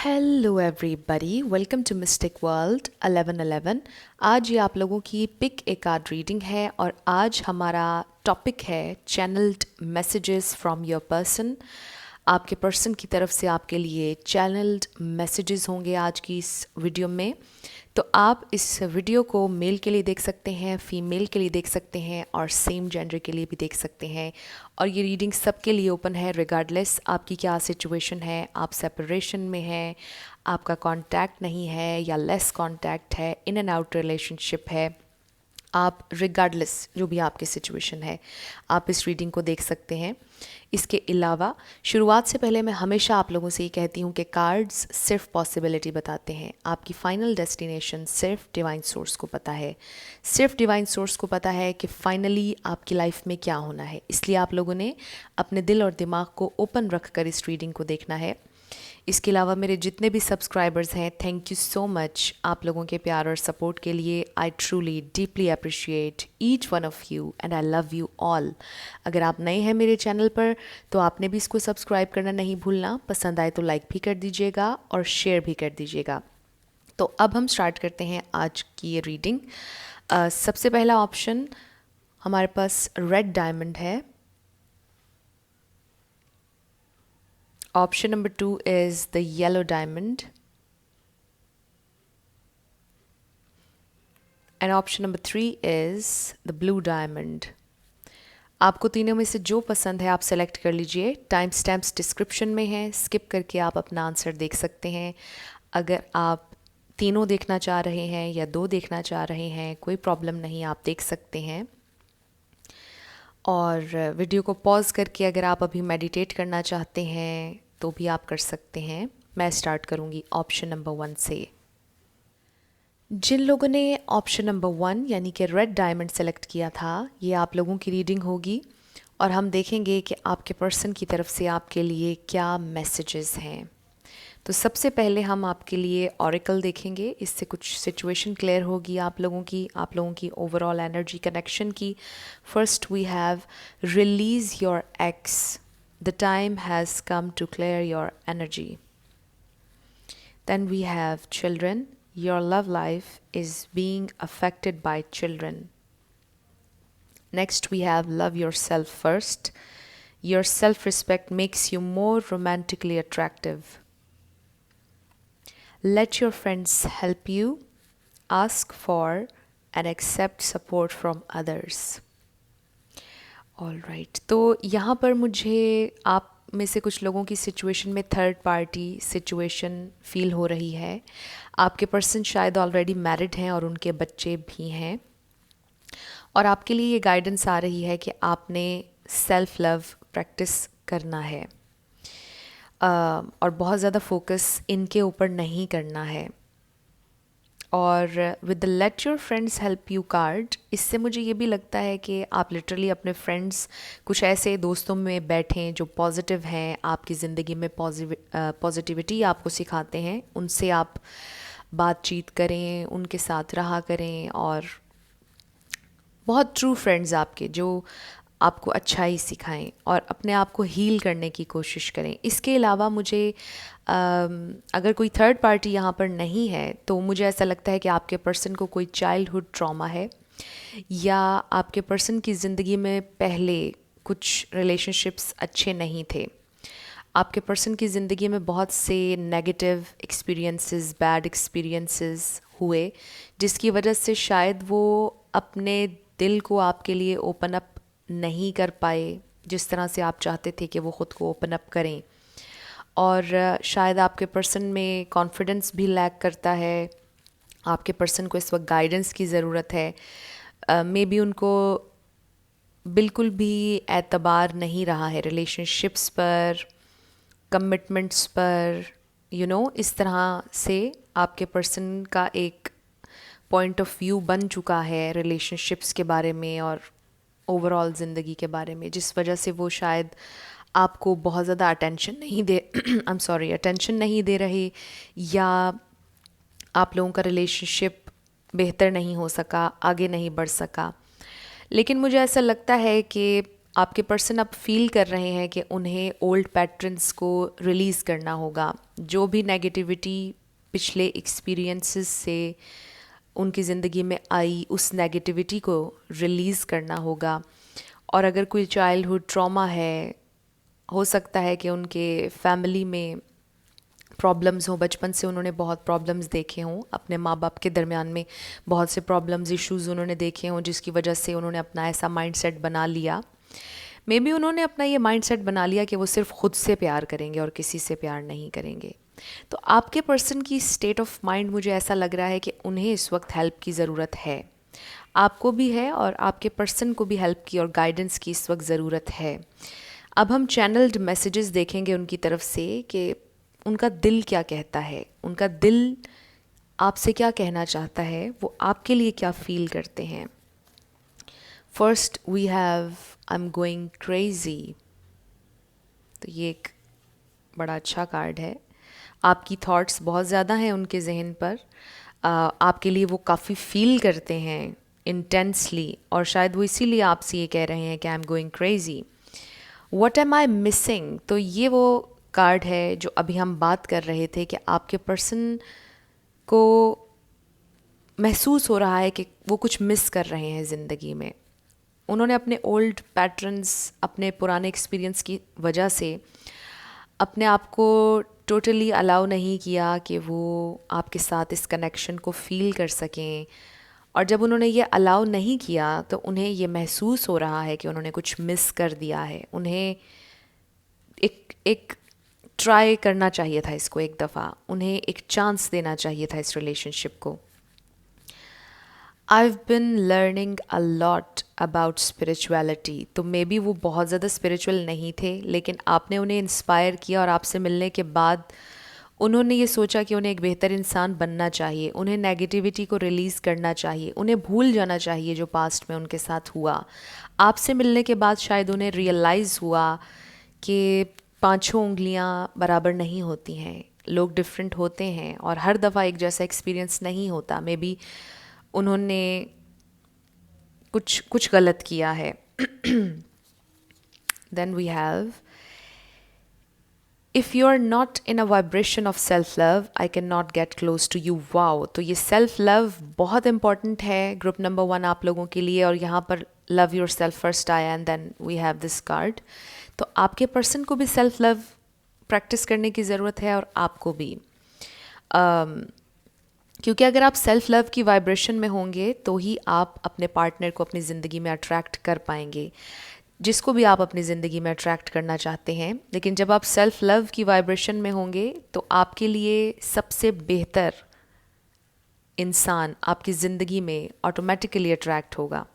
Hello everybody, welcome to mystic world 1111। आज ये आप लोगों की पिक ए कार्ड रीडिंग है और आज हमारा टॉपिक है channelled messages from your person. आपके पर्सन की तरफ से आपके लिए चैनल्ड मैसेजेस होंगे आज की इस वीडियो में। तो आप इस वीडियो को मेल के लिए देख सकते हैं, फीमेल के लिए देख सकते हैं और सेम जेंडर के लिए भी देख सकते हैं। और ये रीडिंग सबके लिए ओपन है, रिगार्डलेस आपकी क्या सिचुएशन है। आप सेपरेशन में हैं, आपका कांटेक्ट नहीं है या लेस कांटेक्ट है, इन एंड आउट रिलेशनशिप है, आप रिगार्डलेस जो भी आपकी सिचुएशन है आप इस रीडिंग को देख सकते हैं। इसके अलावा शुरुआत से पहले मैं हमेशा आप लोगों से ये कहती हूँ कि कार्ड्स सिर्फ पॉसिबिलिटी बताते हैं, आपकी फाइनल डेस्टिनेशन सिर्फ डिवाइन सोर्स को पता है। सिर्फ डिवाइन सोर्स को पता है कि फाइनली आपकी लाइफ में क्या होना है। इसलिए आप लोगों ने अपने दिल और दिमाग को ओपन रख कर इस रीडिंग को देखना है। इसके अलावा मेरे जितने भी सब्सक्राइबर्स हैं, थैंक यू सो मच आप लोगों के प्यार और सपोर्ट के लिए। I truly deeply appreciate each one of you and I love you all. अगर आप नए हैं मेरे चैनल पर तो आपने भी इसको सब्सक्राइब करना नहीं भूलना। पसंद आए तो लाइक भी कर दीजिएगा और शेयर भी कर दीजिएगा। तो अब हम स्टार्ट करते हैं आज की ये रीडिंग। सबसे पहला ऑप्शन हमारे पास रेड डायमंड है। Option number 2 is the yellow diamond. And option number 3 is the blue diamond. आपको तीनों में से जो पसंद है आप सेलेक्ट कर लीजिए। टाइम स्टैम्प्स डिस्क्रिप्शन में है, स्किप करके आप अपना आंसर देख सकते हैं। अगर आप तीनों देखना चाह रहे हैं या दो देखना चाह रहे हैं, कोई प्रॉब्लम नहीं, आप देख सकते हैं। और वीडियो को पॉज करके अगर आप अभी मेडिटेट करना चाहते हैं तो भी आप कर सकते हैं। मैं स्टार्ट करूंगी ऑप्शन नंबर 1 से। जिन लोगों ने ऑप्शन नंबर 1 यानी कि रेड डायमंड सेलेक्ट किया था, ये आप लोगों की रीडिंग होगी और हम देखेंगे कि आपके पर्सन की तरफ से आपके लिए क्या मैसेजेस हैं। तो सबसे पहले हम आपके लिए ऑरेकल देखेंगे, इससे कुछ सिचुएशन क्लियर होगी आप लोगों की ओवरऑल एनर्जी कनेक्शन की। First we have release your ex, the time has come to clear your energy. Then we have children, your love life is being affected by children. Next we have love yourself first, your self-respect makes you more romantically attractive. Let your friends help you, ask for and accept support from others. All right, तो यहाँ पर मुझे आप में से कुछ लोगों की सिचुएशन में थर्ड पार्टी सिचुएशन फील हो रही है। आपके पर्सन शायद ऑलरेडी मैरिड हैं और उनके बच्चे भी हैं और आपके लिए ये गाइडेंस आ रही है कि आपने सेल्फ लव प्रैक्टिस करना है और बहुत ज़्यादा फोकस इनके ऊपर नहीं करना है। और with the let your friends help you card, इससे मुझे ये भी लगता है कि आप लिटरली अपने फ्रेंड्स, कुछ ऐसे दोस्तों में बैठें जो पॉजिटिव हैं, आपकी ज़िंदगी में पॉजिटिविटी आपको सिखाते हैं, उनसे आप बातचीत करें, उनके साथ रहा करें और बहुत ट्रू फ्रेंड्स आपके जो आपको अच्छा ही सिखाएं और अपने आप को हील करने की कोशिश करें। इसके अलावा मुझे अगर कोई थर्ड पार्टी यहाँ पर नहीं है तो मुझे ऐसा लगता है कि आपके पर्सन को कोई चाइल्डहुड ट्रॉमा है या आपके पर्सन की ज़िंदगी में पहले कुछ रिलेशनशिप्स अच्छे नहीं थे। आपके पर्सन की ज़िंदगी में बहुत से नेगेटिव एक्सपीरियंसेस, बैड एक्सपीरियंसेस हुए जिसकी वजह से शायद वो अपने दिल को आपके लिए ओपन अप नहीं कर पाए जिस तरह से आप चाहते थे कि वो ख़ुद को ओपन अप करें। और शायद आपके पर्सन में कॉन्फिडेंस भी लैक करता है। आपके पर्सन को इस वक्त गाइडेंस की ज़रूरत है। मे बी उनको बिल्कुल भी एतबार नहीं रहा है रिलेशनशिप्स पर, कमिटमेंट्स पर, इस तरह से आपके पर्सन का एक पॉइंट ऑफ व्यू बन चुका है रिलेशनशिप्स के बारे में और ओवरऑल ज़िंदगी के बारे में, जिस वजह से वो शायद आपको बहुत ज़्यादा अटेंशन नहीं दे रहे या आप लोगों का रिलेशनशिप बेहतर नहीं हो सका, आगे नहीं बढ़ सका। लेकिन मुझे ऐसा लगता है कि आपके पर्सन अब फील कर रहे हैं कि उन्हें ओल्ड पैटर्न्स को रिलीज़ करना होगा। जो भी नेगेटिविटी पिछले एक्सपीरियंसेस से उनकी ज़िंदगी में आई, उस नेगेटिविटी को रिलीज़ करना होगा। और अगर कोई चाइल्डहुड ट्रॉमा है, हो सकता है कि उनके फैमिली में प्रॉब्लम्स हों, बचपन से उन्होंने बहुत प्रॉब्लम्स देखे हों, अपने माँ बाप के दरमियान में बहुत से प्रॉब्लम्स इश्यूज़ उन्होंने देखे हों, जिसकी वजह से उन्होंने अपना ऐसा माइंडसेट बना लिया। मे बी उन्होंने अपना ये माइंडसेट बना लिया कि वो सिर्फ खुद से प्यार करेंगे और किसी से प्यार नहीं करेंगे। तो आपके पर्सन की स्टेट ऑफ माइंड मुझे ऐसा लग रहा है कि उन्हें इस वक्त हेल्प की ज़रूरत है। आपको भी है और आपके पर्सन को भी हेल्प की और गाइडेंस की इस वक्त ज़रूरत है। अब हम चैनल्ड मैसेजेस देखेंगे उनकी तरफ से कि उनका दिल क्या कहता है, उनका दिल आपसे क्या कहना चाहता है, वो आपके लिए क्या फील करते हैं। First we have I am going crazy. तो ये एक बड़ा अच्छा कार्ड है। आपकी थॉट्स बहुत ज़्यादा हैं उनके जहन पर। आपके लिए वो काफ़ी फील करते हैं इंटेंसली, और शायद वो इसीलिए आपसे ये कह रहे हैं कि आई am going crazy. What am I missing, तो ये वो कार्ड है जो अभी हम बात कर रहे थे कि आपके पर्सन को महसूस हो रहा है कि वो कुछ मिस कर रहे हैं ज़िंदगी में। उन्होंने अपने ओल्ड पैटर्न्स, अपने पुराने एक्सपीरियंस की वजह से अपने आप को टोटली अलाउ नहीं किया कि वो आपके साथ इस कनेक्शन को फील कर सकें। और जब उन्होंने ये अलाउ नहीं किया तो उन्हें ये महसूस हो रहा है कि उन्होंने कुछ मिस कर दिया है। उन्हें एक ट्राई करना चाहिए था इसको एक दफ़ा, उन्हें एक चांस देना चाहिए था इस रिलेशनशिप को। I've been learning a lot about spirituality। तो मे बी वो बहुत ज़्यादा स्पिरिचुअल नहीं थे, लेकिन आपने उन्हें इंस्पायर किया और आपसे मिलने के बाद उन्होंने ये सोचा कि उन्हें एक बेहतर इंसान बनना चाहिए, उन्हें नेगेटिविटी को रिलीज़ करना चाहिए, उन्हें भूल जाना चाहिए जो पास्ट में उनके साथ हुआ। आपसे मिलने के बाद शायद उन्हें रियलाइज़ हुआ कि पाँचों उंगलियां बराबर नहीं होती हैं, लोग डिफरेंट होते हैं और हर दफ़ा एक जैसा एक्सपीरियंस नहीं होता। मे बी उन्होंने कुछ गलत किया है। Then we have if you are not in a vibration of self love I can not get close to you. Wow, तो ये सेल्फ लव बहुत इंपॉर्टेंट है ग्रुप नंबर 1 आप लोगों के लिए। और यहाँ पर लव योर सेल्फ फर्स्ट आया and then we have this card. तो आपके पर्सन को भी सेल्फ लव प्रैक्टिस करने की ज़रूरत है और आपको भी, क्योंकि अगर आप सेल्फ लव की वाइब्रेशन में होंगे तो ही आप अपने पार्टनर को अपनी ज़िंदगी में अट्रैक्ट कर पाएंगे, जिसको भी आप अपनी ज़िंदगी में अट्रैक्ट करना चाहते हैं। लेकिन जब आप सेल्फ लव की वाइब्रेशन में होंगे तो आपके लिए सबसे बेहतर इंसान आपकी ज़िंदगी में ऑटोमेटिकली अट्रैक्ट होगा।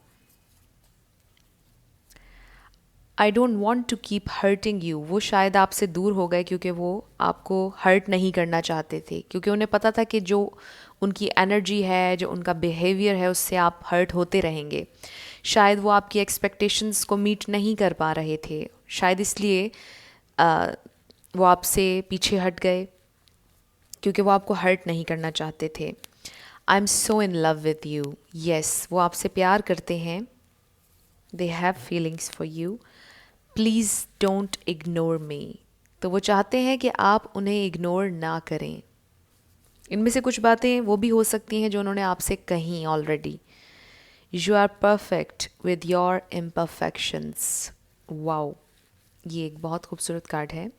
I don't want to keep hurting you, वो शायद आपसे दूर हो गए क्योंकि वो आपको हर्ट नहीं करना चाहते थे, क्योंकि उन्हें पता था कि जो उनकी एनर्जी है, जो उनका बिहेवियर है, उससे आप हर्ट होते रहेंगे। शायद वो आपकी एक्सपेक्टेशंस को मीट नहीं कर पा रहे थे, शायद इसलिए वो आपसे पीछे हट गए, क्योंकि वो आपको हर्ट नहीं करना चाहते थे। I am so in love with you, yes, वो आपसे प्यार करते हैं, they have feelings for you, please don't ignore me. तो वो चाहते हैं कि आप उन्हें इग्नोर ना करें। इनमें से कुछ बातें वो भी हो सकती हैं जो उन्होंने आपसे कहीं already. You are perfect with your imperfections. Wow, ये एक बहुत खूबसूरत कार्ड है।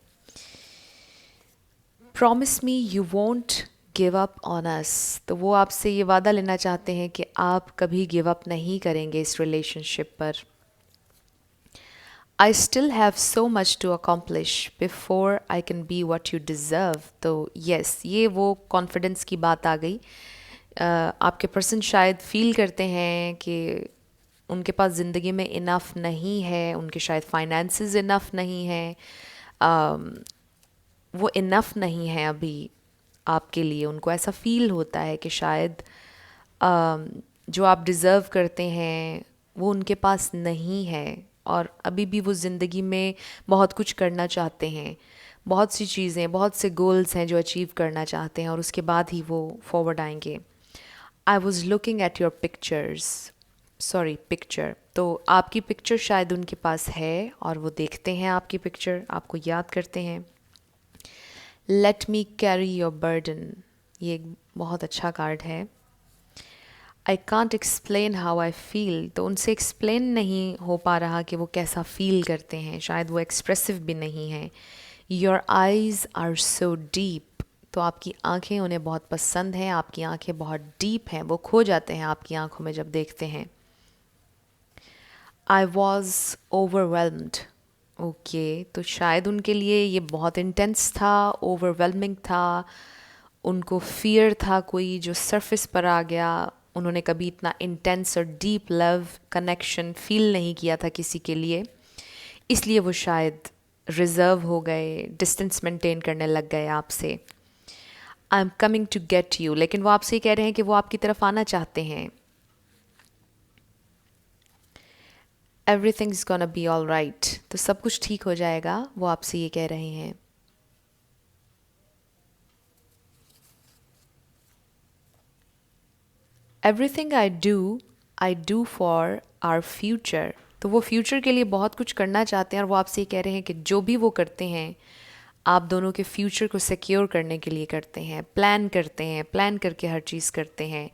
Promise me you won't give up on us. तो वो आपसे ये वादा लेना चाहते हैं कि आप कभी गिव अप नहीं करेंगे इस रिलेशनशिप पर। I still have so much to accomplish before I can be what you deserve। तो yes, ये वो कॉन्फिडेंस की बात आ गई। आपके पर्सन शायद फील करते हैं कि उनके पास ज़िंदगी में इनफ नहीं है, उनके शायद फाइनेंसेस इनफ नहीं है, वो इनफ नहीं है अभी आपके लिए। उनको ऐसा फील होता है कि शायद जो आप डिज़र्व करते हैं वो उनके पास नहीं है, और अभी भी वो ज़िंदगी में बहुत कुछ करना चाहते हैं, बहुत सी चीज़ें, बहुत से गोल्स हैं जो अचीव करना चाहते हैं, और उसके बाद ही वो फॉरवर्ड आएंगे। I was looking at your pictures. Sorry picture, तो आपकी पिक्चर शायद उनके पास है और वो देखते हैं आपकी पिक्चर, आपको याद करते हैं। Let me carry your burden, ये एक बहुत अच्छा कार्ड है। I can't explain how I feel, तो उनसे एक्सप्लेन नहीं हो पा रहा कि वो कैसा फील करते हैं, शायद वो एक्सप्रेसिव भी नहीं है। Your eyes are so deep, तो आपकी आंखें उन्हें बहुत पसंद हैं, आपकी आंखें बहुत डीप हैं, वो खो जाते हैं आपकी आंखों में जब देखते हैं। आई वॉज ओवरवेलम्ड, ओके, तो शायद उनके लिए ये बहुत इंटेंस था, ओवरवेलमिंग था, उनको फियर था कोई जो सरफेस पर आ गया। उन्होंने कभी इतना इंटेंस और डीप लव कनेक्शन फील नहीं किया था किसी के लिए, इसलिए वो शायद रिजर्व हो गए, डिस्टेंस मेंटेन करने लग गए आपसे। I am coming to get you, लेकिन वो आपसे कह रहे हैं कि वो आपकी तरफ आना चाहते हैं। Everything is gonna be all right, तो सब कुछ ठीक हो जाएगा, वो आपसे ये कह रहे हैं। Everything I do for our future, तो वो फ्यूचर के लिए बहुत कुछ करना चाहते हैं और वो आपसे ये कह रहे हैं कि जो भी वो करते हैं आप दोनों के फ्यूचर को सिक्योर करने के लिए करते हैं, प्लान करते हैं, प्लान करके हर चीज़ करते हैं।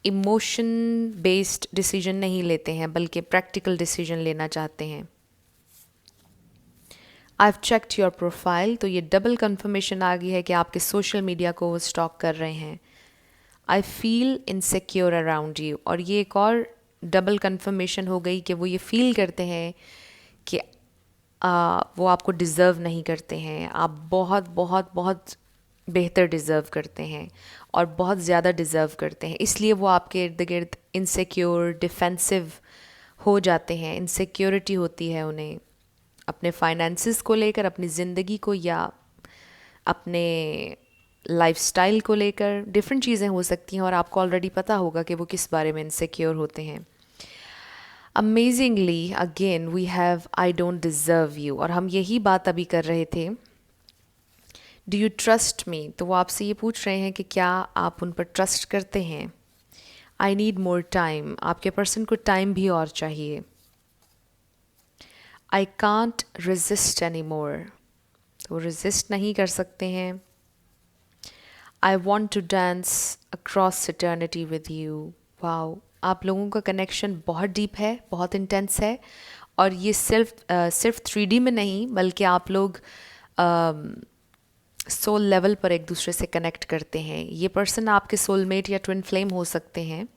इमोशन बेस्ड डिसीजन नहीं लेते हैं बल्कि प्रैक्टिकल डिसीजन लेना चाहते हैं। I have checked your profile, तो ये डबल कंफर्मेशन आ गई है कि आपके सोशल मीडिया को वो स्टॉक कर रहे हैं। I feel insecure around you, और ये एक और डबल कंफर्मेशन हो गई कि वो ये फील करते हैं कि वो आपको डिज़र्व नहीं करते हैं, आप बहुत बहुत बहुत बेहतर डिज़र्व करते हैं और बहुत ज़्यादा डिज़र्व करते हैं, इसलिए वो आपके इर्द गिर्द इनसिक्योर डिफेंसिव हो जाते हैं। इनसिक्योरिटी होती है उन्हें अपने फाइनेंसिस को लेकर, अपनी ज़िंदगी को या अपने लाइफस्टाइल को लेकर, डिफरेंट चीज़ें हो सकती हैं और आपको ऑलरेडी पता होगा कि वो किस बारे में इनसिक्योर होते हैं। Amazingly again we have I don't deserve you, और हम यही बात अभी कर रहे थे। डू यू ट्रस्ट मी, तो वो आपसे ये पूछ रहे हैं कि क्या आप उन पर ट्रस्ट करते हैं। आई नीड मोर टाइम, आपके पर्सन को टाइम भी और चाहिए। I can't resist anymore, तो वो रेजिस्ट नहीं कर सकते हैं। I want to dance across eternity with you, wow, आप लोगों का कनेक्शन बहुत डीप है, बहुत इंटेंस है, और ये सिर्फ 3D में नहीं बल्कि आप लोग सोल लेवल पर एक दूसरे से कनेक्ट करते हैं। ये पर्सन आपके सोलमेट या ट्विन फ्लेम हो सकते हैं।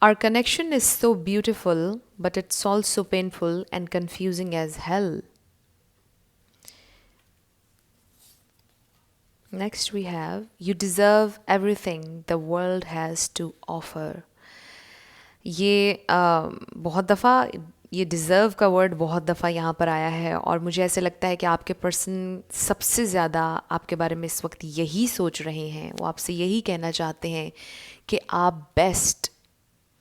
Our connection is so beautiful but it's also painful and confusing as hell. Next we have, you deserve everything the world has to offer. ये बहुत दफ़ा ये डिज़र्व का वर्ड बहुत दफ़ा यहाँ पर आया है और मुझे ऐसे लगता है कि आपके पर्सन सबसे ज़्यादा आपके बारे में इस वक्त यही सोच रहे हैं, वो आपसे यही कहना चाहते हैं कि आप बेस्ट,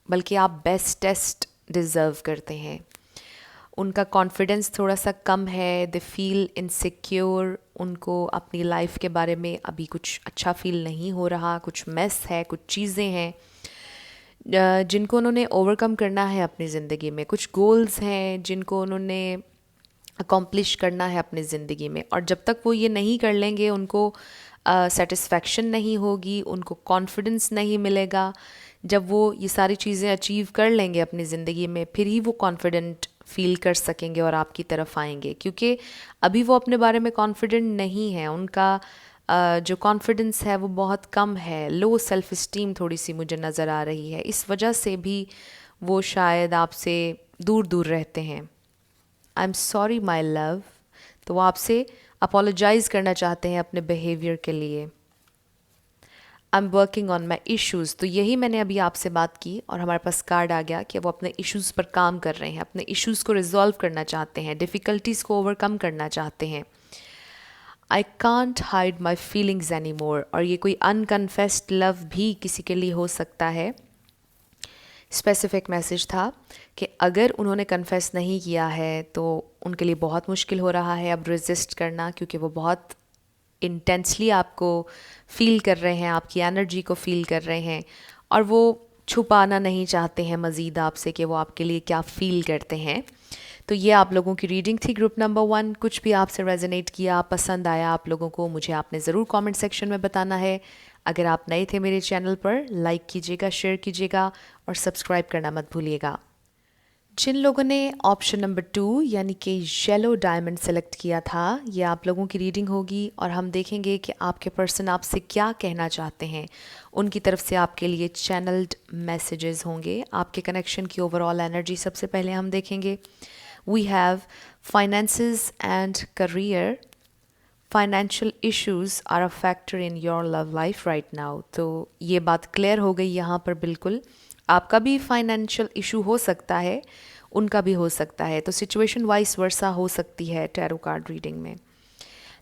बल्कि आप बेस्टेस्ट डिज़र्व करते हैं। उनका कॉन्फिडेंस थोड़ा सा कम है, दे फील इनसिक्योर, उनको अपनी लाइफ के बारे में अभी कुछ अच्छा फील नहीं हो रहा, कुछ मेस है, कुछ चीज़ें हैं जिनको उन्होंने ओवरकम करना है अपनी ज़िंदगी में, कुछ गोल्स हैं जिनको उन्होंने अकॉम्प्लिश करना है अपनी ज़िंदगी में, और जब तक वो ये नहीं कर लेंगे उनको सेटिस्फैक्शन नहीं होगी, उनको कॉन्फिडेंस नहीं मिलेगा। जब वो ये सारी चीज़ें अचीव कर लेंगे अपनी ज़िंदगी में फिर ही वो कॉन्फिडेंट फील कर सकेंगे और आपकी तरफ आएंगे, क्योंकि अभी वो अपने बारे में कॉन्फिडेंट नहीं है, उनका जो कॉन्फिडेंस है वो बहुत कम है, लो सेल्फ इस्टीम थोड़ी सी मुझे नज़र आ रही है, इस वजह से भी वो शायद आपसे दूर दूर रहते हैं। I am sorry my love, तो वो आपसे अपोलोजाइज़ करना चाहते हैं अपने बिहेवियर के लिए। I am working on my issues, तो यही मैंने अभी आपसे बात की और हमारे पास कार्ड आ गया कि वो अपने इश्यूज़ पर काम कर रहे हैं, अपने इश्यूज़ को रिजॉल्व करना चाहते हैं, डिफ़िकल्टीज़ को ओवरकम करना चाहते हैं। I can't hide my feelings any more, और ये कोई अनकन्फेस्ड लव भी किसी के लिए हो सकता है। स्पेसिफिक मैसेज था कि अगर उन्होंने कन्फेस नहीं किया है तो उनके लिए बहुत मुश्किल हो रहा है अब रेजिस्ट करना, क्योंकि वो बहुत इंटेंसली आपको फील कर रहे हैं, आपकी एनर्जी को फील कर रहे हैं, और वो छुपाना नहीं चाहते हैं मज़ीद आपसे कि वो आपके लिए क्या फ़ील करते हैं। तो ये आप लोगों की रीडिंग थी ग्रुप नंबर 1। कुछ भी आपसे रेजोनेट किया, पसंद आया आप लोगों को, मुझे आपने ज़रूर कमेंट सेक्शन में बताना है। अगर आप नए थे मेरे चैनल पर, लाइक कीजिएगा, शेयर कीजिएगा और सब्सक्राइब करना मत भूलिएगा। जिन लोगों ने ऑप्शन नंबर 2 यानी कि येलो डायमंड सेलेक्ट किया था, ये आप लोगों की रीडिंग होगी और हम देखेंगे कि आपके पर्सन आपसे क्या कहना चाहते हैं। उनकी तरफ से आपके लिए चैनल्ड मैसेजेस होंगे। आपके कनेक्शन की ओवरऑल एनर्जी सबसे पहले हम देखेंगे। We have finances and career. Financial issues are a factor in your love life right now. तो ये बात क्लियर हो गई यहाँ पर। बिल्कुल आपका भी फाइनेंशियल इशू हो सकता है, उनका भी हो सकता है, तो सिचुएशन वाइस वर्सा हो सकती है टैरो कार्ड रीडिंग में।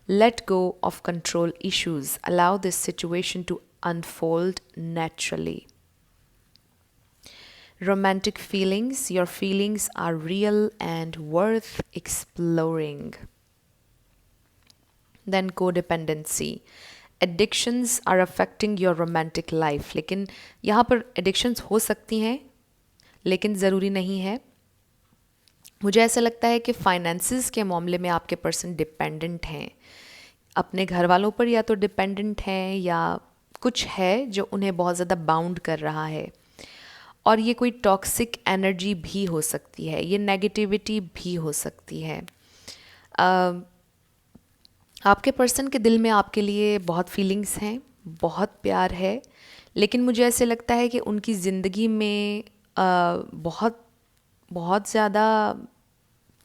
Let go of control issues, allow this situation to unfold naturally. Romantic feelings, your feelings are real and worth exploring. Then codependency, addictions are affecting your romantic life. लेकिन यहाँ पर addictions हो सकती हैं, लेकिन ज़रूरी नहीं है। मुझे ऐसा लगता है कि फाइनेंसेस के मामले में आपके पर्सन डिपेंडेंट हैं अपने घर वालों पर, या तो डिपेंडेंट हैं या कुछ है जो उन्हें बहुत ज़्यादा बाउंड कर रहा है। और ये कोई टॉक्सिक एनर्जी भी हो सकती है, ये नेगेटिविटी भी हो सकती है। आपके पर्सन के दिल में आपके लिए बहुत फीलिंग्स हैं, बहुत प्यार है, लेकिन मुझे ऐसे लगता है कि उनकी ज़िंदगी में बहुत बहुत ज़्यादा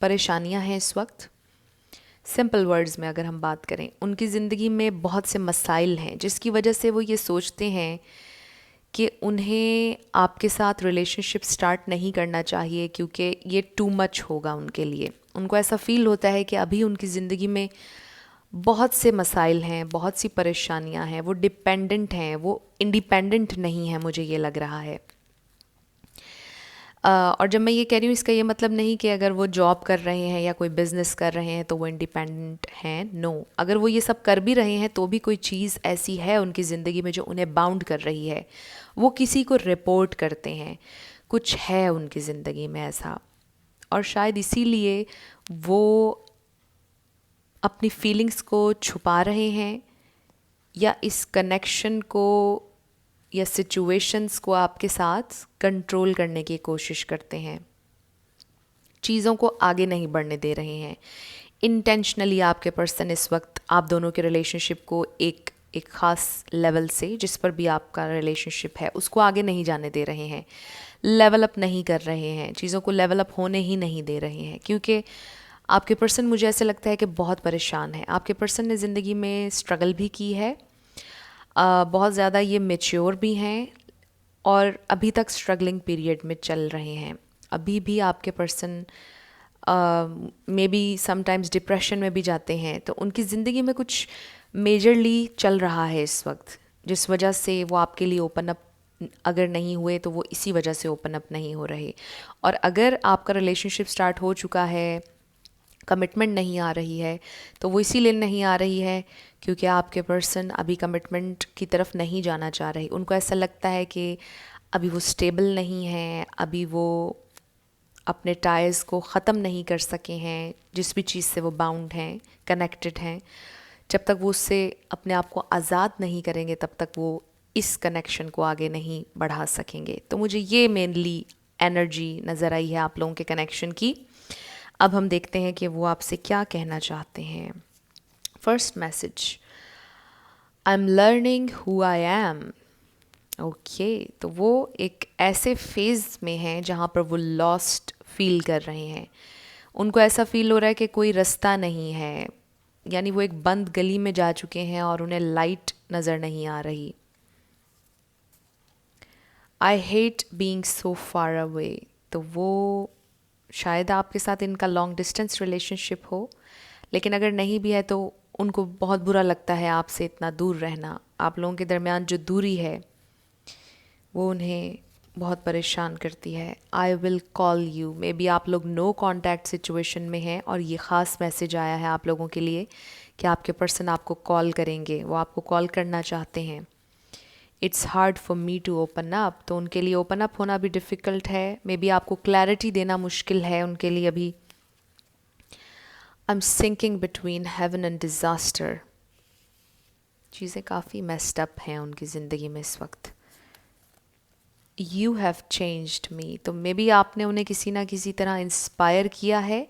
परेशानियां हैं इस वक्त। सिंपल वर्ड्स में अगर हम बात करें, उनकी ज़िंदगी में बहुत से मसाइल हैं जिसकी वजह से वो ये सोचते हैं कि उन्हें आपके साथ रिलेशनशिप स्टार्ट नहीं करना चाहिए, क्योंकि ये टू मच होगा उनके लिए। उनको ऐसा फील होता है कि अभी उनकी ज़िंदगी में बहुत से मसाइल हैं, बहुत सी परेशानियां हैं, वो डिपेंडेंट हैं, वो इंडिपेंडेंट नहीं है, मुझे ये लग रहा है। और जब मैं ये कह रही हूँ, इसका ये मतलब नहीं कि अगर वो जॉब कर रहे हैं या कोई बिज़नेस कर रहे हैं तो वो इंडिपेंडेंट हैं। नो, अगर वो ये सब कर भी रहे हैं तो भी कोई चीज़ ऐसी है उनकी ज़िंदगी में जो उन्हें बाउंड कर रही है। वो किसी को रिपोर्ट करते हैं, कुछ है उनकी ज़िंदगी में ऐसा, और शायद इसीलिए वो अपनी फीलिंग्स को छुपा रहे हैं या इस कनेक्शन को या सिचुएशंस को आपके साथ कंट्रोल करने की कोशिश करते हैं। चीज़ों को आगे नहीं बढ़ने दे रहे हैं। इंटेंशनली आपके पर्सन इस वक्त आप दोनों के रिलेशनशिप को एक ख़ास लेवल से, जिस पर भी आपका रिलेशनशिप है, उसको आगे नहीं जाने दे रहे हैं। लेवल अप नहीं कर रहे हैं, चीज़ों को लेवल अप होने ही नहीं दे रहे हैं, क्योंकि आपके पर्सन, मुझे ऐसे लगता है कि बहुत परेशान है। आपके पर्सन ने ज़िंदगी में स्ट्रगल भी की है, बहुत ज़्यादा ये मैच्योर भी हैं और अभी तक स्ट्रगलिंग पीरियड में चल रहे हैं। अभी भी आपके person may be sometimes depression में भी जाते हैं। तो उनकी ज़िंदगी में कुछ मेजरली चल रहा है इस वक्त, जिस वजह से वो आपके लिए ओपन अप अगर नहीं हुए तो वो इसी वजह से ओपन अप नहीं हो रहे। और अगर आपका रिलेशनशिप स्टार्ट हो चुका है, कमिटमेंट नहीं आ रही है, तो वो इसीलिए नहीं आ रही है क्योंकि आपके पर्सन अभी कमिटमेंट की तरफ नहीं जाना चाह रही। उनको ऐसा लगता है कि अभी वो स्टेबल नहीं है, अभी वो अपने टायर्स को ख़त्म नहीं कर सके हैं, जिस भी चीज़ से वो बाउंड हैं, कनेक्टेड हैं। जब तक वो उससे अपने आप को आज़ाद नहीं करेंगे तब तक वो इस कनेक्शन को आगे नहीं बढ़ा सकेंगे। तो मुझे ये मेनली एनर्जी नज़र आई है आप लोगों के कनेक्शन की। अब हम देखते हैं कि वो आपसे क्या कहना चाहते हैं। First message, I am learning who I am. Okay, तो वो एक ऐसे फेज़ में हैं जहाँ पर वो लॉस्ट फील कर रहे हैं। उनको ऐसा फील हो रहा है कि कोई रास्ता नहीं है, यानी वो एक बंद गली में जा चुके हैं और उन्हें लाइट नज़र नहीं आ रही। I hate being so far away, तो वो शायद आपके साथ इनका लॉन्ग डिस्टेंस रिलेशनशिप हो, लेकिन अगर नहीं भी है तो उनको बहुत बुरा लगता है आपसे इतना दूर रहना। आप लोगों के दरमियान जो दूरी है वो उन्हें बहुत परेशान करती है। I will call you, may be आप लोग नो कॉन्टैक्ट सिचुएशन में हैं और ये ख़ास मैसेज आया है आप लोगों के लिए कि आपके पर्सन आपको कॉल करेंगे, वो आपको कॉल करना चाहते हैं। It's hard for me to open up, तो उनके लिए ओपन अप होना भी डिफ़िकल्ट है, मे बी आपको क्लैरिटी देना मुश्किल है उनके लिए अभी। I am sinking between heaven and disaster, चीज़ें काफ़ी मेस्ड अप हैं उनकी ज़िंदगी में इस वक्त। यू हैव चेंज्ड मी, तो मे बी आपने उन्हें किसी ना किसी तरह इंस्पायर किया है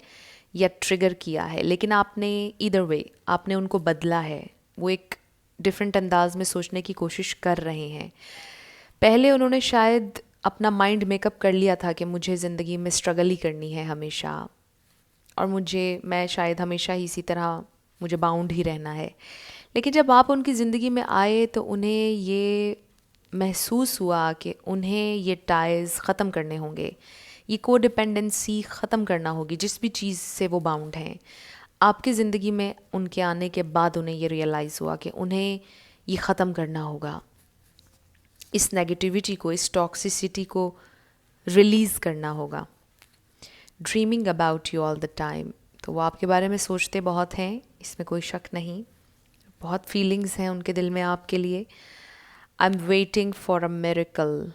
या ट्रिगर किया है, लेकिन आपने ईदर वे आपने उनको बदला है। वो एक डिफरेंट अंदाज में सोचने की कोशिश कर रहे हैं। पहले उन्होंने शायद अपना माइंड मेकअप कर लिया था कि मुझे ज़िंदगी में स्ट्रगल ही करनी है हमेशा, और मैं शायद हमेशा ही इसी तरह मुझे बाउंड ही रहना है। लेकिन जब आप उनकी ज़िंदगी में आए तो उन्हें ये महसूस हुआ कि उन्हें ये टाइज ख़त्म करने होंगे, ये कोडिपेंडेंसी ख़त्म करना होगी जिस भी चीज़ से वो बाउंड हैं। आपकी ज़िंदगी में उनके आने के बाद उन्हें ये रियलाइज़ हुआ कि उन्हें ये ख़त्म करना होगा, इस नेगेटिविटी को, इस टॉक्सिसिटी को रिलीज़ करना होगा। Dreaming about you all the time, तो वो आपके बारे में सोचते बहुत हैं, इसमें कोई शक नहीं। बहुत फीलिंग्स हैं उनके दिल में आपके लिए। I am waiting for a miracle,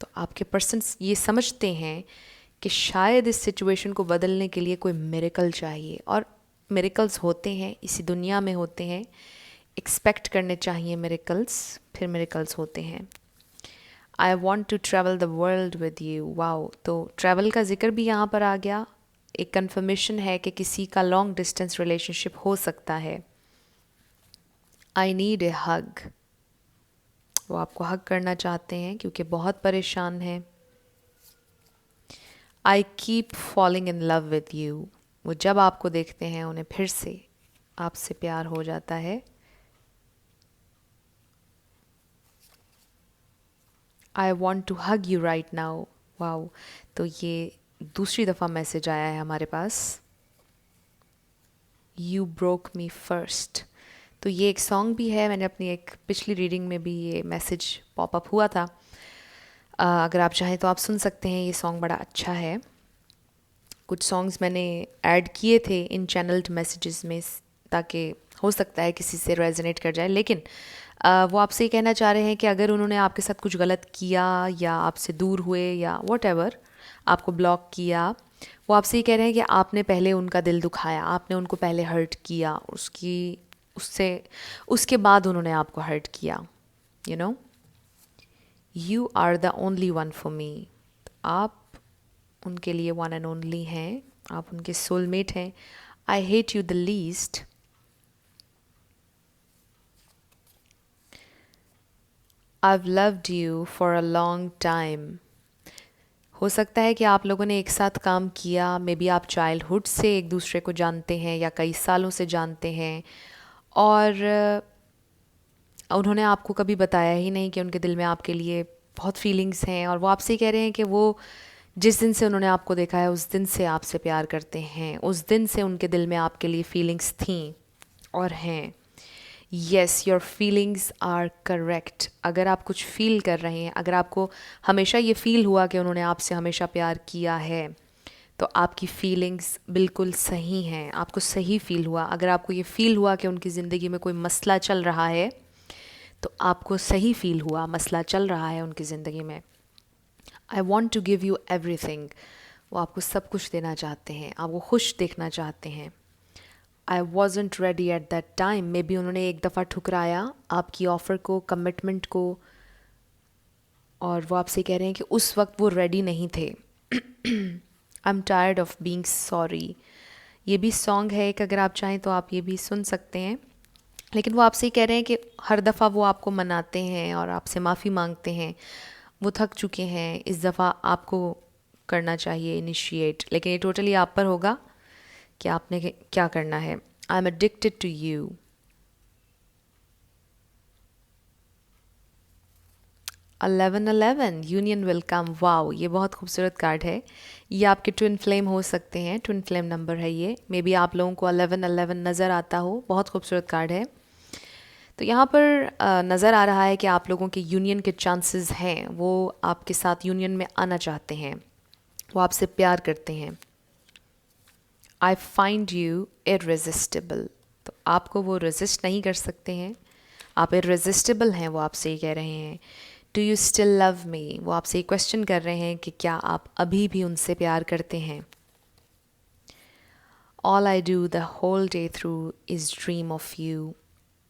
तो आपके पर्सन्स ये समझते हैं कि शायद इस सिचुएशन को बदलने के लिए कोई मिरेकल चाहिए, और मिरेकल्स होते हैं, इसी दुनिया में होते हैं। एक्सपेक्ट करने चाहिए मिरेकल्स, फिर मिरेकल्स होते हैं। I want to travel the world with you, wow, तो ट्रैवल का जिक्र भी यहाँ पर आ गया। एक कन्फर्मेशन है कि किसी का लॉन्ग डिस्टेंस रिलेशनशिप हो सकता है। आई नीड ए हग, वो आपको हग करना चाहते हैं क्योंकि बहुत परेशान हैं। I keep falling in love with you, वो जब आपको देखते हैं उन्हें फिर से आपसे प्यार हो जाता है। I want to hug you right now, wow, तो ये दूसरी दफ़ा मैसेज आया है हमारे पास। यू ब्रोक मी फर्स्ट, तो ये एक सॉन्ग भी है, मैंने अपनी एक पिछली रीडिंग में भी ये मैसेज पॉपअप हुआ था। अगर आप चाहें तो आप सुन सकते हैं, ये सॉन्ग बड़ा अच्छा है। कुछ सॉन्ग्स मैंने ऐड किए थे इन चैनल्ड मैसेजेस में ताकि हो सकता है किसी से रेजोनेट कर जाए, लेकिन वो आपसे ये कहना चाह रहे हैं कि अगर उन्होंने आपके साथ कुछ गलत किया या आपसे दूर हुए या व्हाटएवर, आपको ब्लॉक किया, वो आपसे ये कह रहे हैं कि आपने पहले उनका दिल दुखाया, आपने उनको पहले हर्ट किया, उसके बाद उन्होंने आपको हर्ट किया। You know, you are the only one for me, आप उनके लिए वन एंड ओनली हैं, आप उनके सोलमेट हैं। I hate you the least, I've loved you for a long time, हो सकता है कि आप लोगों ने एक साथ काम किया, मे बी आप चाइल्डहुड से एक दूसरे को जानते हैं या कई सालों से जानते हैं, और उन्होंने आपको कभी बताया ही नहीं कि उनके दिल में आपके लिए बहुत फीलिंग्स हैं, और वो आपसे कह रहे हैं कि वो जिस दिन से उन्होंने आपको देखा है उस दिन से आपसे प्यार करते हैं, उस दिन से उनके दिल में आपके लिए फीलिंग्स थीं और हैं। Yes, your feelings are correct, अगर आप कुछ फील कर रहे हैं, अगर आपको हमेशा ये फील हुआ कि उन्होंने आपसे हमेशा प्यार किया है, तो आपकी फीलिंग्स बिल्कुल सही हैं, आपको सही फील हुआ। अगर आपको ये फील हुआ कि उनकी ज़िंदगी में कोई मसला चल रहा है, तो आपको सही फील हुआ, मसला चल रहा है उनकी ज़िंदगी में। I want to give you everything, वो आपको सब कुछ देना चाहते हैं, आपको खुश देखना चाहते हैं। I wasn't ready at that time, may be उन्होंने एक दफ़ा ठुकराया आपकी ऑफ़र को, कमिटमेंट को, और वो आपसे कह रहे हैं कि उस वक्त वो रेडी नहीं थे। I am tired of being sorry, ये भी सॉन्ग है एक, अगर आप चाहें तो आप ये भी सुन सकते हैं। लेकिन वो आपसे कह रहे हैं कि हर दफ़ा वो आपको मनाते हैं और आपसे माफ़ी मांगते हैं, वो थक चुके हैं, इस दफ़ा आपको करना चाहिए इनिशिएट, लेकिन ये टोटली आप पर होगा कि आपने क्या करना है। I am addicted to you, 1111 union will come, wow, ये बहुत खूबसूरत कार्ड है। ये आपके ट्विन फ्लेम हो सकते हैं, ट्विन फ्लेम नंबर है ये, मे बी आप लोगों को 1111 नज़र आता हो, बहुत खूबसूरत कार्ड है। तो यहाँ पर नज़र आ रहा है कि आप लोगों के यूनियन के चांसेस हैं, वो आपके साथ यूनियन में आना चाहते हैं, वो आपसे प्यार करते हैं। आई फाइंड यू इररेजिस्टिबल, तो आपको वो रेजिस्ट नहीं कर सकते हैं, आप इररेसिस्टिबल हैं, वो आपसे ये कह रहे हैं। Do you still love me, वो आपसे ये क्वेश्चन कर रहे हैं कि क्या आप अभी भी उनसे प्यार करते हैं। All I do the whole day through is dream of you,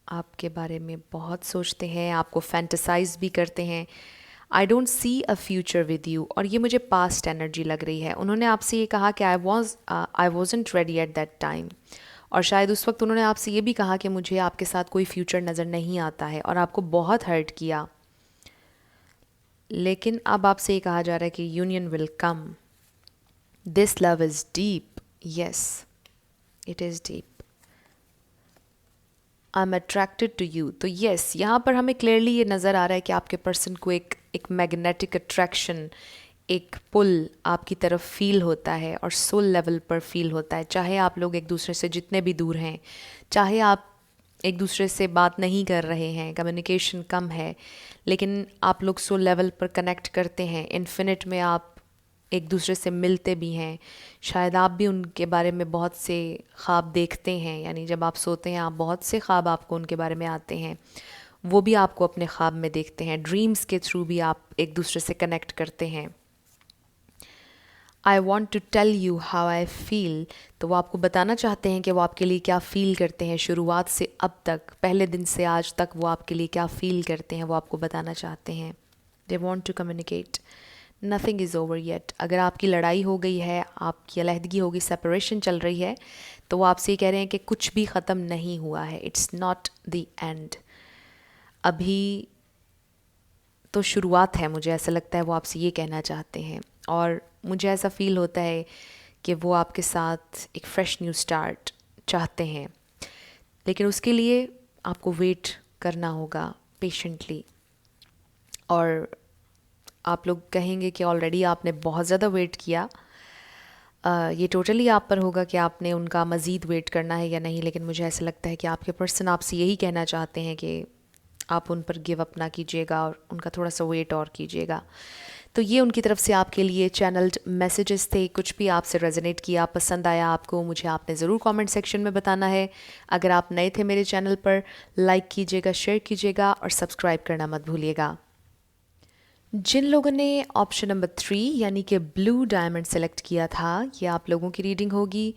आपके बारे में बहुत सोचते हैं, आपको फैंटसाइज भी करते हैं। I don't see a future with you, और ये मुझे पास्ट एनर्जी लग रही है। उन्होंने आपसे ये कहा कि आई wasn't ready at that time, और शायद उस वक्त उन्होंने आपसे ये भी कहा कि मुझे आपके साथ कोई फ्यूचर नज़र नहीं आता है, और आपको बहुत हर्ट किया। लेकिन अब आपसे ये कहा जा रहा है कि union will come, this love is deep, yes it is deep, I am attracted to you. तो येस, यहाँ पर हमें क्लियरली ये नज़र आ रहा है कि आपके पर्सन को एक मैग्नेटिक अट्रैक्शन, एक पुल आपकी तरफ फील होता है, और सोल लेवल पर फील होता है। चाहे आप लोग एक दूसरे से जितने भी दूर हैं, चाहे आप एक दूसरे से बात नहीं कर रहे हैं, कम्युनिकेशन कम है, लेकिन आप लोग सोल लेवल पर कनेक्ट करते हैं। इन्फिनिट में आप एक दूसरे से मिलते भी हैं। शायद आप भी उनके बारे में बहुत से ख्वाब देखते हैं, यानी जब आप सोते हैं आप बहुत से ख्वाब आपको उनके बारे में आते हैं, वो भी आपको अपने ख्वाब में देखते हैं। ड्रीम्स के थ्रू भी आप एक दूसरे से कनेक्ट करते हैं। I want to tell you how I feel, तो वो आपको बताना चाहते हैं कि वो आपके लिए क्या फ़ील करते हैं। शुरुआत से अब तक, पहले दिन से आज तक वो आपके लिए क्या फ़ील करते हैं, वो आपको बताना चाहते हैं। They want to communicate. Nothing is over yet, अगर आपकी लड़ाई हो गई है, आपकी अलहदगी हो गई, सेपरेशन चल रही है, तो वो आपसे ये कह रहे हैं कि कुछ भी ख़त्म नहीं हुआ है, इट्स नॉट द एंड, अभी तो शुरुआत है। मुझे ऐसा लगता है वो आपसे ये कहना चाहते हैं, और मुझे ऐसा फ़ील होता है कि वो आपके साथ एक फ़्रेश न्यू स्टार्ट चाहते हैं, लेकिन उसके लिए आपको वेट करना होगा पेशेंटली। और आप लोग कहेंगे कि ऑलरेडी आपने बहुत ज़्यादा वेट किया। ये टोटली आप पर होगा कि आपने उनका मज़ीद वेट करना है या नहीं, लेकिन मुझे ऐसा लगता है कि आपके पर्सन आपसे यही कहना चाहते हैं कि आप उन पर गिव अप ना कीजिएगा और उनका थोड़ा सा वेट और कीजिएगा। तो ये उनकी तरफ से आपके लिए चैनल्ड मैसेजेस थे। कुछ भी आपसे रेजोनेट किया, पसंद आया आपको, मुझे आपने ज़रूर कमेंट सेक्शन में बताना है। अगर आप नए थे मेरे चैनल पर, लाइक कीजिएगा, शेयर कीजिएगा और सब्सक्राइब करना मत भूलिएगा। जिन लोगों ने ऑप्शन नंबर 3 यानी कि ब्लू डायमंड सेलेक्ट किया था, ये आप लोगों की रीडिंग होगी,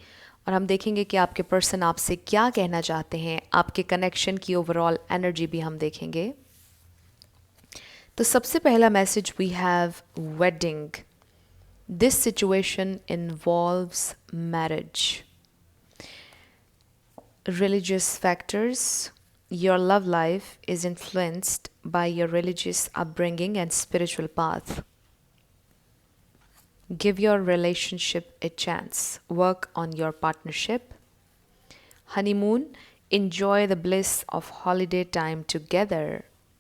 और हम देखेंगे कि आपके पर्सन आपसे क्या कहना चाहते हैं। आपके कनेक्शन की ओवरऑल एनर्जी भी हम देखेंगे। तो सबसे पहला message we have wedding, this situation involves marriage, religious factors, your love life is influenced by your religious upbringing and spiritual path. Give your relationship a chance. Work on your partnership. Honeymoon, enjoy the bliss of holiday time together.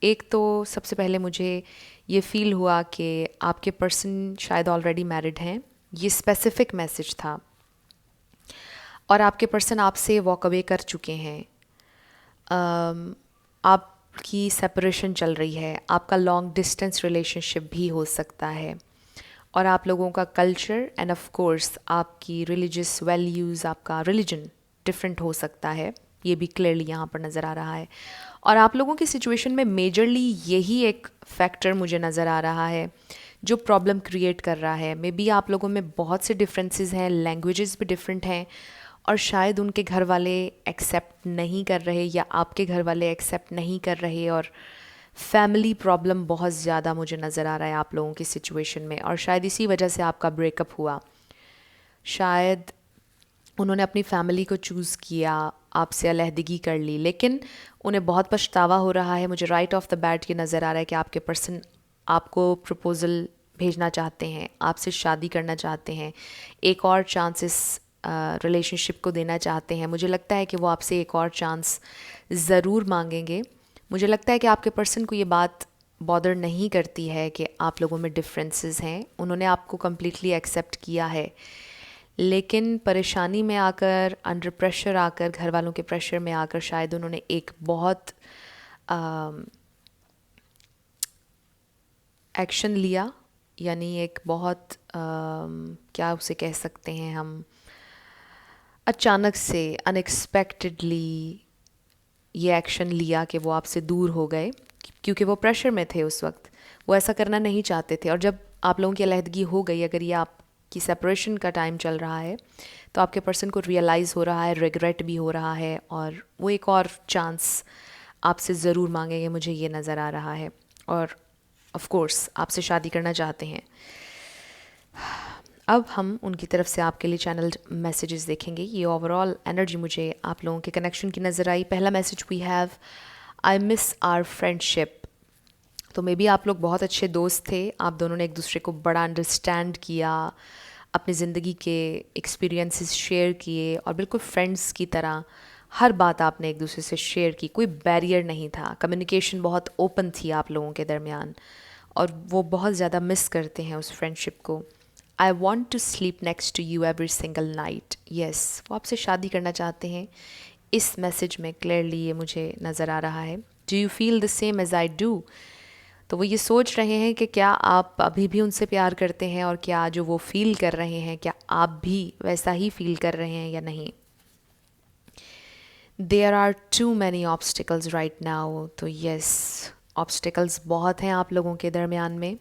एक तो सबसे पहले मुझे ये feel हुआ कि आपके person शायद ऑलरेडी मैरिड हैं, ये स्पेसिफिक मैसेज था, और आपके पर्सन आपसे वॉक अवे कर चुके हैं। आपकी सेपरेशन चल रही है, आपका लॉन्ग डिस्टेंस रिलेशनशिप भी हो सकता है, और आप लोगों का कल्चर एंड ऑफ कोर्स आपकी रिलीजियस वैल्यूज़, आपका रिलीजन डिफरेंट हो सकता है। ये भी क्लियरली यहाँ पर नज़र आ रहा है, और आप लोगों की सिचुएशन में मेजरली यही एक फैक्टर मुझे नज़र आ रहा है जो प्रॉब्लम क्रिएट कर रहा है। मे बी आप लोगों में बहुत से डिफरेंसेस हैं, लैंग्वेजेस भी डिफरेंट हैं, और शायद उनके घर वाले एक्सेप्ट नहीं कर रहे या आपके घर वाले एक्सेप्ट नहीं कर रहे, और फैमिली प्रॉब्लम बहुत ज़्यादा मुझे नज़र आ रहा है आप लोगों की सिचुएशन में, और शायद इसी वजह से आपका ब्रेकअप हुआ। शायद उन्होंने अपनी फैमिली को चूज़ किया, आपसे अलहदगी कर ली, लेकिन उन्हें बहुत पछतावा हो रहा है। मुझे राइट ऑफ द बैट ये नज़र आ रहा है कि आपके पर्सन आपको प्रपोज़ल भेजना चाहते हैं, आपसे शादी करना चाहते हैं, एक और चांसेस रिलेशनशिप को देना चाहते हैं। मुझे लगता है कि वो आपसे एक और चांस ज़रूर मांगेंगे। मुझे लगता है कि आपके पर्सन को ये बात बॉदर नहीं करती है कि आप लोगों में डिफरेंसेस हैं, उन्होंने आपको कम्प्लीटली एक्सेप्ट किया है, लेकिन परेशानी में आकर, अंडर प्रेशर आकर, घर वालों के प्रेशर में आकर शायद उन्होंने एक बहुत एक्शन लिया, यानी एक बहुत क्या उसे कह सकते हैं हम, अचानक से अनएक्सपेक्टेडली ये एक्शन लिया कि वो आपसे दूर हो गए, क्योंकि वो प्रेशर में थे उस वक्त, वो ऐसा करना नहीं चाहते थे। और जब आप लोगों की अलहदगी हो गई, अगर ये आपकी सेपरेशन का टाइम चल रहा है, तो आपके पर्सन को रियलाइज़ हो रहा है, रिग्रेट भी हो रहा है, और वो एक और चांस आपसे ज़रूर मांगेंगे, मुझे ये नज़र आ रहा है। और ऑफ कोर्स आपसे शादी करना चाहते हैं। अब हम उनकी तरफ से आपके लिए चैनल मैसेजेस देखेंगे। ये ओवरऑल एनर्जी मुझे आप लोगों के कनेक्शन की नज़र आई। पहला message we have, I miss our friendship. तो मे बी आप लोग बहुत अच्छे दोस्त थे, आप दोनों ने एक दूसरे को बड़ा अंडरस्टैंड किया, अपनी ज़िंदगी के एक्सपीरियंसेस शेयर किए, और बिल्कुल फ्रेंड्स की तरह हर बात आपने एक दूसरे से शेयर की, कोई बैरियर नहीं था, कम्युनिकेशन बहुत ओपन थी आप लोगों के दरमियान, और वो बहुत ज़्यादा मिस करते हैं उस फ्रेंडशिप को। I want to sleep next to you every single night. Yes, वो आपसे शादी करना चाहते हैं, इस मैसेज में क्लियरली ये मुझे नज़र आ रहा है। Do you feel the same as I do? तो वो ये सोच रहे हैं कि क्या आप अभी भी उनसे प्यार करते हैं, और क्या जो वो फील कर रहे हैं, क्या आप भी वैसा ही फील कर रहे हैं या नहीं। There are too many obstacles right now. तो यस, ऑब्स्टिकल्स बहुत हैं आप लोगों के दरमियान में,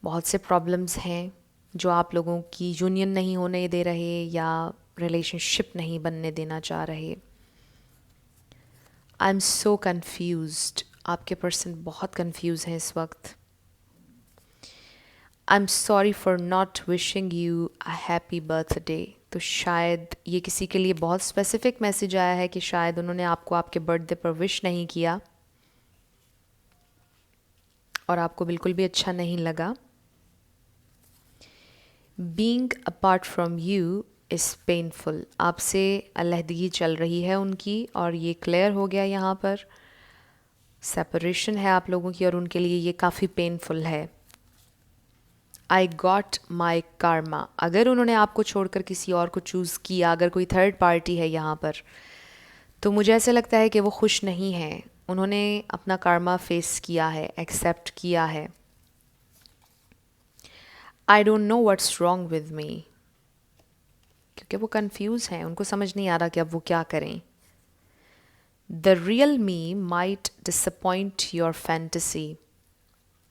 बहुत से प्रॉब्लम्स हैं जो आप लोगों की यूनियन नहीं होने दे रहे या रिलेशनशिप नहीं बनने देना चाह रहे। I am so confused. आपके पर्सन बहुत कन्फ्यूज हैं इस वक्त। I am sorry for not wishing you a happy birthday. तो शायद ये किसी के लिए बहुत स्पेसिफिक मैसेज आया है कि शायद उन्होंने आपको आपके बर्थडे पर विश नहीं किया और आपको बिल्कुल भी अच्छा नहीं लगा। Being apart from you is painful. आपसे अलहदगी चल रही है उनकी, और ये क्लियर हो गया यहाँ पर। सेपरेशन है आप लोगों की, और उनके लिए ये काफ़ी पेनफुल है। I got my Karma. अगर उन्होंने आपको छोड़कर किसी और को चूज़ किया, अगर कोई थर्ड पार्टी है यहाँ पर, तो मुझे ऐसा लगता है कि वो खुश नहीं है। उन्होंने अपना कार्मा फेस किया है, एक्सेप्ट किया है। I don't know what's wrong with me. क्योंकि वो कंफ्यूज हैं, उनको समझ नहीं आ रहा कि अब वो क्या करें। The real me might disappoint your fantasy.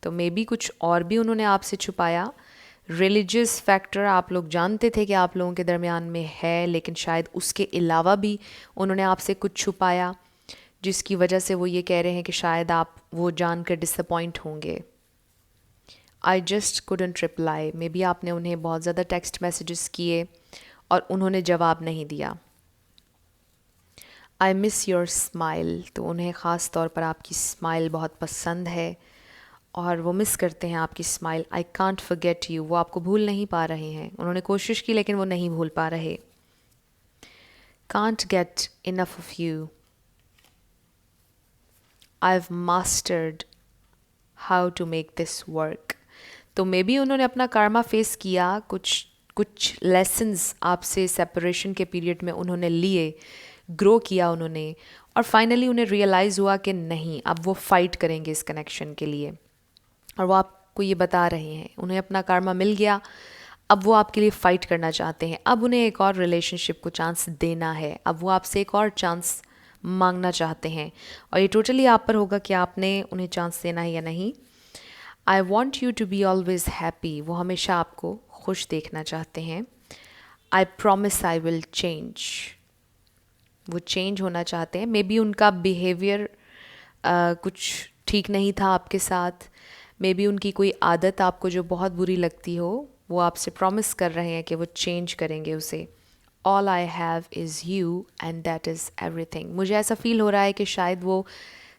तो मे बी कुछ और भी उन्होंने आपसे छुपाया। रिलीजियस फैक्टर आप लोग जानते थे कि आप लोगों के दरमियान में है, लेकिन शायद उसके अलावा भी उन्होंने आपसे कुछ छुपाया, जिसकी वजह से वो ये कह रहे हैं कि शायद आप वो जानकर डिसअपॉइंट होंगे। I just couldn't reply. May be आपने उन्हें बहुत ज़्यादा टेक्स्ट मैसेजेस किए और उन्होंने जवाब नहीं दिया। I miss your smile. तो उन्हें ख़ास तौर पर आपकी स्माइल बहुत पसंद है, और वो मिस करते हैं आपकी smile. I can't forget you. वो आपको भूल नहीं पा रहे हैं, उन्होंने कोशिश की लेकिन वो नहीं भूल पा रहे। Can't get enough of you. I have mastered how to make this work. तो मे बी उन्होंने अपना कार्मा फेस किया, कुछ कुछ लेसन्स आपसे सेपरेशन के पीरियड में उन्होंने लिए, ग्रो किया उन्होंने, और फाइनली उन्हें रियलाइज़ हुआ कि नहीं, अब वो फाइट करेंगे इस कनेक्शन के लिए, और वो आपको ये बता रहे हैं। उन्हें अपना कार्मा मिल गया, अब वो आपके लिए फ़ाइट करना चाहते हैं। अब उन्हें एक और रिलेशनशिप को चांस देना है, अब वो आपसे एक और चांस मांगना चाहते हैं, और ये टोटली आप पर होगा कि आपने उन्हें चांस देना है या नहीं। I want you to be always happy. वो हमेशा आपको खुश देखना चाहते हैं। I promise I will change. वो चेंज होना चाहते हैं। मे बी उनका बिहेवियर कुछ ठीक नहीं था आपके साथ, मे बी उनकी कोई आदत आपको जो बहुत बुरी लगती हो, वो आपसे प्रॉमिस कर रहे हैं कि वो चेंज करेंगे उसे। All I have is you and that is everything. मुझे ऐसा फील हो रहा है कि शायद वो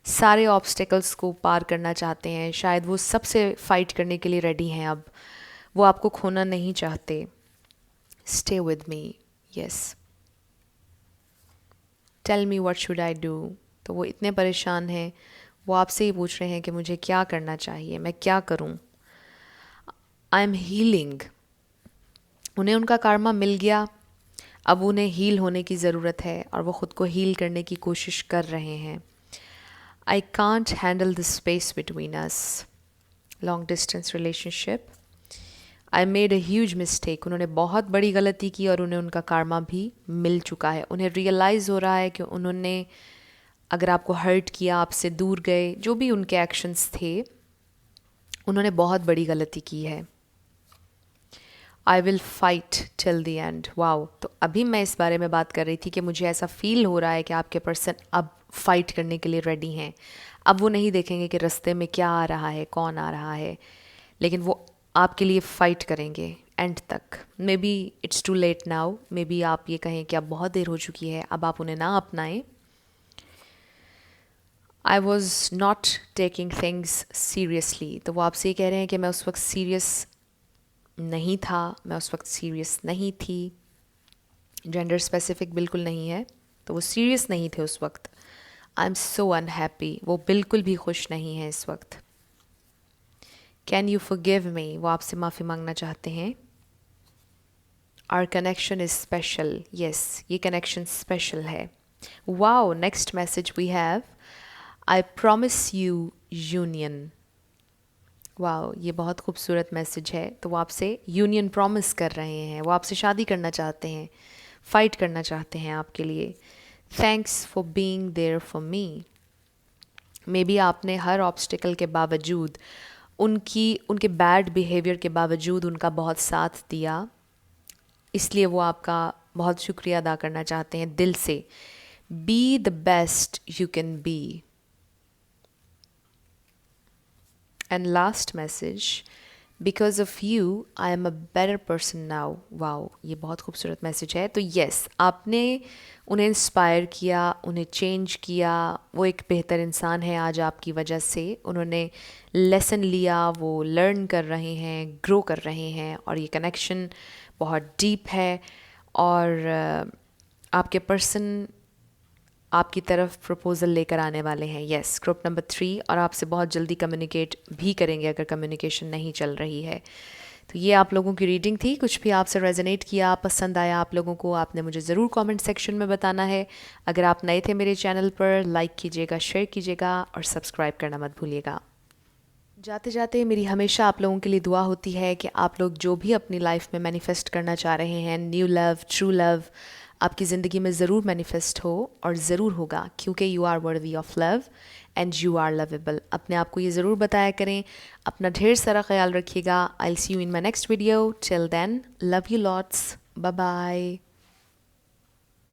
सारे ऑब्स्टेकल्स को पार करना चाहते हैं, शायद वो सबसे फ़ाइट करने के लिए रेडी हैं। अब वो आपको खोना नहीं चाहते। Stay with me. Yes, tell me what should I do. तो वो इतने परेशान हैं, वो आपसे ही पूछ रहे हैं कि मुझे क्या करना चाहिए, मैं क्या करूं। I am healing. उन्हें उनका कार्मा मिल गया, अब उन्हें हील होने की ज़रूरत है, और वो ख़ुद को हील करने की कोशिश कर रहे हैं। I can't handle the space between us. Long distance relationship. I made a huge mistake. उन्होंने बहुत बड़ी गलती की और उन्हें उनका कार्मा भी मिल चुका है। उन्हें रियलाइज़ हो रहा है कि उन्होंने अगर आपको हर्ट किया, आपसे दूर गए, जो भी उनके एक्शंस थे, उन्होंने बहुत बड़ी गलती की है। I will fight till the end. Wow, तो अभी मैं इस बारे में बात कर रही थी कि मुझे ऐसा फील हो रहा है कि आपके पर्सन अब फाइट करने के लिए रेडी हैं। अब वो नहीं देखेंगे कि रास्ते में क्या आ रहा है, कौन आ रहा है, लेकिन वो आपके लिए फ़ाइट करेंगे एंड तक। Maybe it's too late now, maybe आप ये कहें कि अब बहुत देर हो चुकी है, अब आप उन्हें ना अपनाएं। I was not taking things seriously, तो वो आपसे ये कह रहे हैं कि मैं उस वक्त सीरियस नहीं था, मैं उस वक्त सीरियस नहीं थी। जेंडर स्पेसिफिक बिल्कुल नहीं है, तो वो सीरियस नहीं थे उस वक्त। आई एम सो अनहैप्पी, वो बिल्कुल भी खुश नहीं है इस वक्त। कैन यू फॉरगिव मी, वो आपसे माफ़ी मांगना चाहते हैं। Our connection is special, yes, ये कनेक्शन स्पेशल है। Wow, next message we have, I promise you union. Wow, ये बहुत खूबसूरत मैसेज है। तो वो आपसे यूनियन प्रॉमिस कर रहे हैं, वो आपसे शादी करना चाहते हैं, फ़ाइट करना चाहते हैं आपके लिए। Thanks for being there for me. Maybe आपने हर ऑब्स्टिकल के बावजूद, उनके बैड बिहेवियर के बावजूद उनका बहुत साथ दिया, इसलिए वो आपका बहुत शुक्रिया अदा करना चाहते हैं दिल से। Be the best you can be. And last message, because of you I am a better person now. Wow, ये बहुत खूबसूरत मैसेज है। तो यस, आपने उन्हें इंस्पायर किया, उन्हें चेंज किया, वो एक बेहतर इंसान है आज आपकी वजह से। उन्होंने लेसन लिया, वो लर्न कर रहे हैं, ग्रो कर रहे हैं, और ये कनेक्शन बहुत डीप है। और आपके पर्सन आपकी तरफ प्रपोज़ल लेकर आने वाले हैं, यस, ग्रुप नंबर 3, और आपसे बहुत जल्दी कम्युनिकेट भी करेंगे अगर कम्युनिकेशन नहीं चल रही है। तो ये आप लोगों की रीडिंग थी। कुछ भी आपसे रेजोनेट किया, पसंद आया आप लोगों को, आपने मुझे ज़रूर कमेंट सेक्शन में बताना है। अगर आप नए थे मेरे चैनल पर, लाइक कीजिएगा, शेयर कीजिएगा और सब्सक्राइब करना मत भूलिएगा। जाते जाते मेरी हमेशा आप लोगों के लिए दुआ होती है कि आप लोग जो भी अपनी लाइफ में मैनिफेस्ट करना चाह रहे हैं, न्यू लव, ट्रू लव, आपकी ज़िंदगी में ज़रूर मैनिफेस्ट हो, और ज़रूर होगा, क्योंकि you are worthy of love and you are lovable. अपने आप को ये ज़रूर बताया करें। अपना ढेर सारा ख्याल रखिएगा। I will see you in my next video. Till then, love you lots, bye bye.